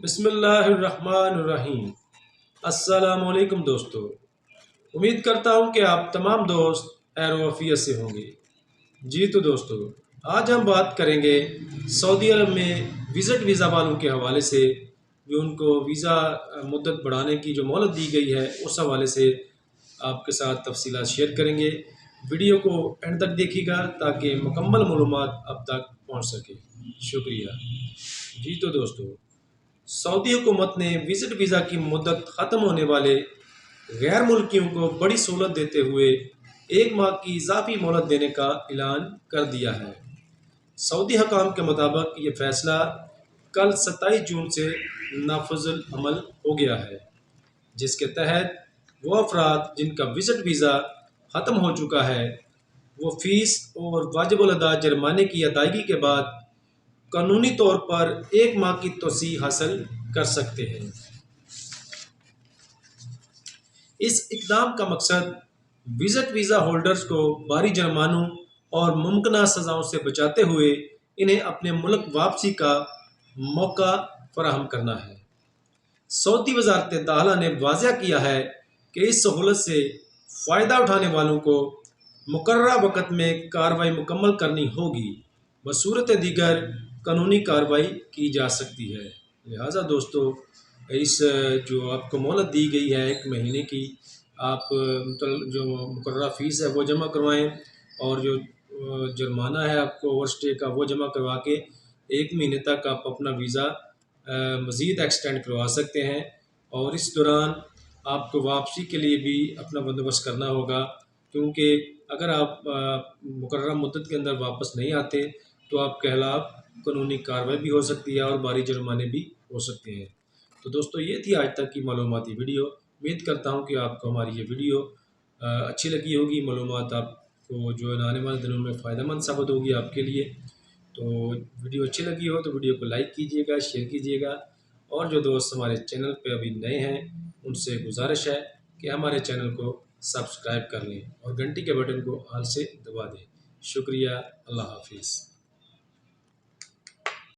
बिस्मिल्लाहिर्रहमानिर्रहीम। अस्सलाम वालेकुम दोस्तों, उम्मीद करता हूँ कि आप तमाम दोस्त खैर से होंगे। जी तो दोस्तों, आज हम बात करेंगे सऊदी अरब में विज़िट वीज़ा वालों के हवाले से, जो उनको वीज़ा मुद्दत बढ़ाने की जो मोहलत दी गई है उस हवाले से आपके साथ तफसीलात शेयर करेंगे। वीडियो को एंड तक देखिएगा ताकि मुकम्मल मालूमात अब तक पहुँच सके। शुक्रिया। जी तो दोस्तों, सऊदी हुकूमत ने विज़िट वीज़ा की मुद्दत ख़त्म होने वाले गैर मुल्कियों को बड़ी सहूलत देते हुए 1 माह की इजाफी मोहलत देने का ऐलान कर दिया है। सऊदी हकाम के मुताबिक ये फ़ैसला कल 27 जून से नाफिजुल अमल हो गया है, जिसके तहत वो अफराद जिनका विज़िट वीज़ा ख़त्म हो चुका है वो फ़ीस और वाजिबुल अदा जुर्माने की अदायगी के बाद कानूनी तौर पर 1 माह की तोसी हासिल कर सकते हैं। इस इक़दाम का मकसद विज़िट वीज़ा होल्डर्स को भारी जुर्मानों और मुमकिन सज़ाओं से बचाते हुए इन्हें अपने मुल्क वापसी का मौका फराहम करना है। सऊदी वज़ारत दाखिला ने वाज़ेह किया है कि इस सहूलत से फ़ायदा उठाने वालों को मुकर्ररा वक़्त में कार्रवाई मुकम्मल करनी होगी, बसूरत दीगर कानूनी कार्रवाई की जा सकती है। लिहाजा दोस्तों, इस जो आपको मोहलत दी गई है 1 महीने की, आप मतलब जो मुकर्ररा फ़ीस है वो जमा करवाएं और जो जुर्माना है आपको ओवर स्टे का वो जमा करवा के 1 महीने तक आप अपना वीज़ा मज़ीद एक्सटेंड करवा सकते हैं। और इस दौरान आपको वापसी के लिए भी अपना बंदोबस्त करना होगा, क्योंकि अगर आप मुकर्ररा मुद्दत के अंदर वापस नहीं आते तो आपके खिलाफ कानूनी कार्रवाई भी हो सकती है और भारी जुर्माने भी हो सकते हैं। तो दोस्तों, ये थी आज तक की मालूमाती वीडियो। उम्मीद करता हूँ कि आपको हमारी ये वीडियो अच्छी लगी होगी। मालूमात आपको जो है आने वाले दिनों में फ़ायदेमंद साबित होगी आपके लिए। तो वीडियो अच्छी लगी हो तो वीडियो को लाइक कीजिएगा, शेयर कीजिएगा, और जो दोस्त हमारे चैनल पे अभी नए हैं उनसे गुजारिश है कि हमारे चैनल को सब्सक्राइब कर लें और घंटी के बटन को हाल से दबा दें। शुक्रिया। अल्लाह हाफिज़।